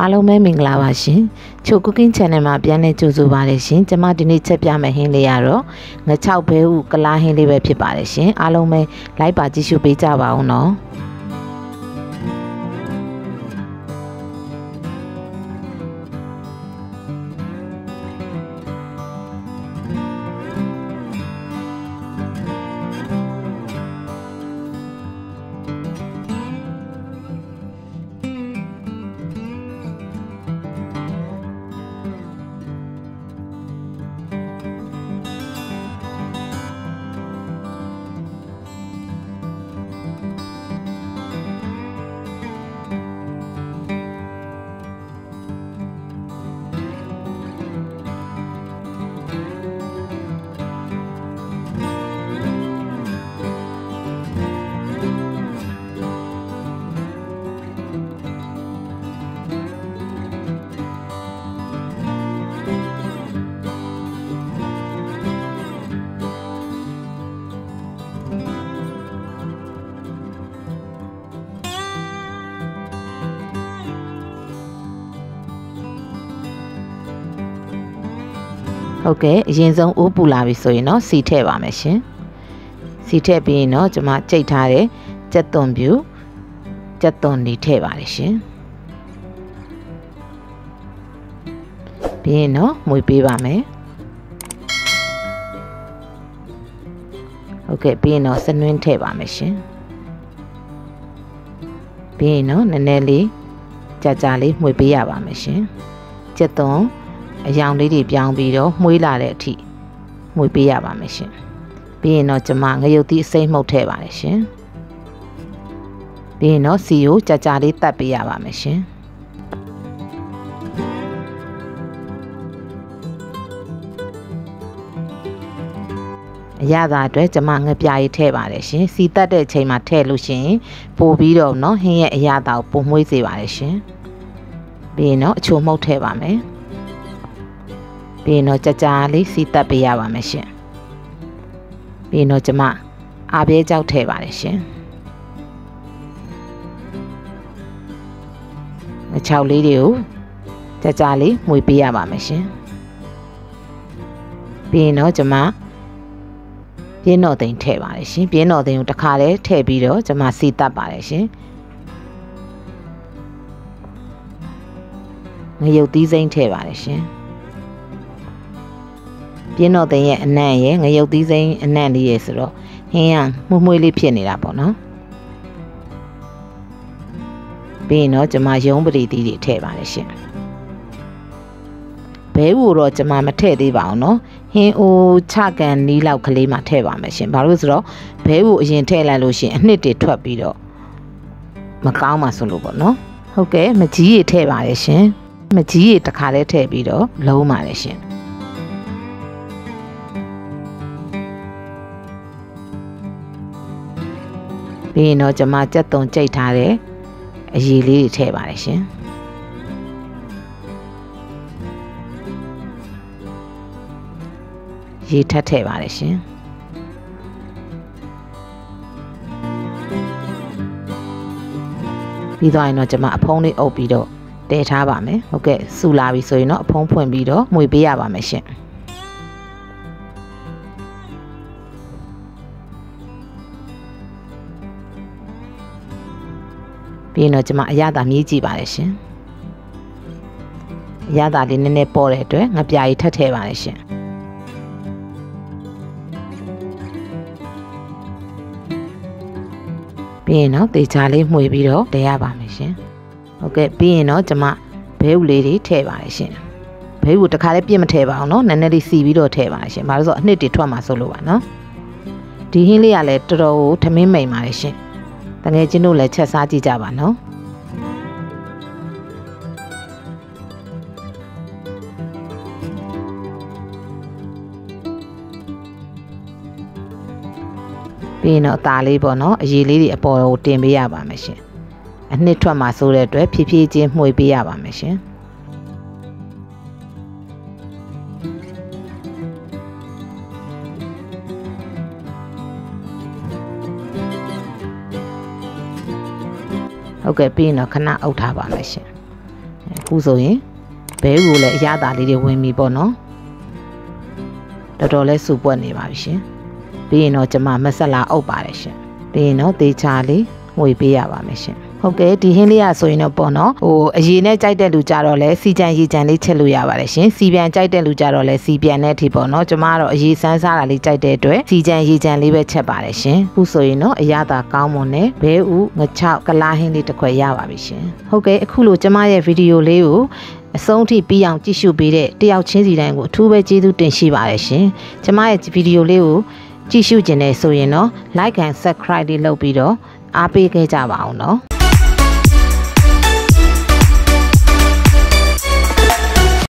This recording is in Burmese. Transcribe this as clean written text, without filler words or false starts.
အားလုံးပဲမင်္ဂလာပါရှင်ချို cooking channel မှာပြန်လည်ကြိုဆိုပါရရှင်ကျွန်မဒီနေ့ချက်ပြမယ့်ဟင်းလေးကတော့ငချောက်ဘဲဥကလားဟင်းလေးပဲဖြစ်ပါတယ်ရှင်အားလုံးပဲလိုက်ပါကြည့်ရှုပေးကြပါဦးနော်ဟုတ်ကဲ့အရင်ဆုံးအိုးပူလာပြီဆိုရင်တော့စီထည့်ပါမယ်ရှင်စီထည့်ပြီးရင်တော့ကျွန်မကြိတ်ထားတဲ့ကြက်သွန်ပြူကြက်သွန်လေးထည့်ပါတယ်ရှင်ပြီးရင်တော့မွေပေးပါမယ်ဟုတ်ကဲ့ပြီးရင်တော့စနွင်းထည့်ပါမယ်ရှင်ပြီးရင်တော့နည်းနည်းလေးကြာလေးမွေပေးရပါမယ်ရှင်ကြက်သွန်အယောင်လေးတွေပြောင်းပြီးတော့မှုေးလာတဲ့အထိမှုေးပေးရပါမယ်ရှင်ပြီးရင်တော့ကျွန်မငရုတ်သီးအစိမ့်မှုတ်ထည့်ပါတယ်ရှင်ပြီးရင်တော့စီကိုကြာလေးတတ်ပေးရပါမယ်ရှင်အရသာအတွက်ကျွန်မငပြားရေးထည့်ပါတယ်ရှင်စီတတ်တဲ့အချိန်မှာထည့်လို့ရှိရင်ပိုပြီးတော့เนาะဟင်းရဲ့အရသာကိုပုံမွေးစေပါတယ်ရှင်ပြီးရင်တော့အချိုမှုတ်ထည့်ပါမယ်ပြီးရင်တော့ကြာလေးစီတက်ပေးရပါမယ်ရှင်ပြီးရင်တော့ကျွန်မအားပြဲကြောက်ထည့်ပါတယ်ရှင်အချောက်လေးတွေကိုကြာလေးမှုေးပေးရပါမယ်ရှင်ပြီးရင်တော့ကျွန်မပြင်းတော်သိမ်းထည့်ပါတယ်ရှင်ပြင်းတော်သိမ်းကိုတစ်ခါတည်းထည့်ပြီးတော့ကျွန်မစီတက်ပါတယ်ရှင်ငရုတ်သီးစိမ့်ထည့်ပါတယ်ရှင်ပြင်းတော်သိမ်းရဲ့အနံ့ရဲ့ငရုတ်သီးစိမ့်အနံ့လေးရဲ့ဆိုတော့ဟင်းရမှုမွှေးလေးဖြစ်နေတာပေါ့နော်ပြီးရင်တော့ကျွန်မရုံးပရိသီးတွေထည့်ပါတယ်ရှင်ဘဲဥတော့ကျွန်မမထည့်သေးပါဘူးနော်ဟင်းအိုချကန်နီးလောက်ကလေးမှထည့်ပါမယ်ရှင်ဘာလို့ဆိုတော့ဘဲဥအရင်ထည့်လိုက်လို့ရှင်အနှစ်တွေထွက်ပြီးတော့မကောင်းပါဆိုလို့ပေါ့နော်ဟုတ်ကဲ့မကြီးရထည့်ပါတယ်ရှင်မကြီးရတစ်ခါလေးထည့်ပြီးတော့လုံးပါတယ်ရှင်ပြီးရင်တော့ကျွန်မကြက်သွန်ကြိတ်ထားတဲ့အရည်လေးတွေထည့်ပါတယ်ရှင်ရေထပ်ထည့်ပါတယ်ရှင်ပြီးတော့ရင်တော့ကျွန်မအဖုံးလေးအုပ်ပြီးတော့တည်ထားပါမယ်ဟုတ်ကဲ့စူလာပြီဆိုရင်တော့အဖုံးဖွင့်ပြီးတော့မှုေးပေးရပါမယ်ရှင်ပြီးရင်တော့ကျွန်မအရသာမြည်ကြည့်ပါတယ်ရှင်အရသာလေးနည်းနည်းပေါ်တဲ့အတွက်ငပြားကြီးထပ်ထည့်ပါတယ်ရှင်ပြီးရင်တော့တေချာလေးမှုေးပြီးတော့တည်ရပါမယ်ရှင်ဟုတ်ကဲ့ပြီးရင်တော့ကျွန်မဘဲဥလေးတွေထည့်ပါတယ်ရှင်ဘဲဥတခါလေးပြည့်မထည့်ပါအောင်နော်နည်းနည်းလေးစီပြီးတော့ထည့်ပါတယ်ရှင်ဘာလို့ဆိုတော့အနှစ်တွေထွက်မှာဆိုလို့ပါနော်ဒီဟင်းလေးကလည်းတော်တော်ကိုထမင်းမိန်ပါတယ်ရှင်တကယ်ချင်းတို့လည်းချက်စားကြည့်ကြပါနော်ပြီးရင်တော့အသားလေးပေါ့နော်အရည်လေးတွေအပေါ်ကိုတင်ပေးရပါမယ်ရှင်အနှစ်ထွက်မှာဆိုတဲ့အတွက်ဖြည်းဖြည်းချင်းမှုေးပေးရပါမယ်ရှင်ဟုတ်ကဲ့ပြီးရင်တော့ခဏအုပ်ထားပါမယ်ရှင် ခုဆိုရင်ဘဲကိုလည်းအရသာလေးတွေဝင်ပြီပေါ့နော်တော်တော်လေးစူပွက်နေပါပြီရှင်ပြီးရင်တော့ကျမမဆက်လာအုပ်ပါတယ်ရှင်ပြီးရင်တော့တေချာလေးငွေပေးရပါမယ်ရှင်ဟုတ်ကဲ့ဒီဟင်းလေးရဆိုရင်တော့ပေါ့နော်အရေနဲ့ကြိုက်တဲ့လူကြတော့လဲစီကြံရေကြံလေးချက်လို့ရပါတယ်ရှင်စီပြန်ကြိုက်တဲ့လူကြတော့လဲစီပြန်တဲ့အထိပေါ့နော်ကျမကတော့အရေဆန်းစားတာလေးကြိုက်တဲ့အတွက်စီကြံရေကြံလေးပဲချက်ပါတယ်ရှင်ခုဆိုရင်တော့အရသာကောင်းမွန်နဲ့ဘဲဥငချောက်ကလားဟင်းလေးတစ်ခွက်ရပါပြီရှင်ဟုတ်ကဲ့အခုလိုကျမရဲ့ဗီဒီယိုလေးကိုအဆုံးထိပြီးအောင်ကြည့်ရှုပေးတဲ့တယောက်ချင်းစီတိုင်းကိုအထူးပဲကျေးဇူးတင်ရှိပါတယ်ရှင်ကျမရဲ့ဗီဒီယိုလေးကိုကြည့်ရှုခြင်းနဲ့ဆိုရင်တော့ like and subscribe လေးလုပ်ပြီးတော့အားပေးခဲ့ကြပါအောင်နော်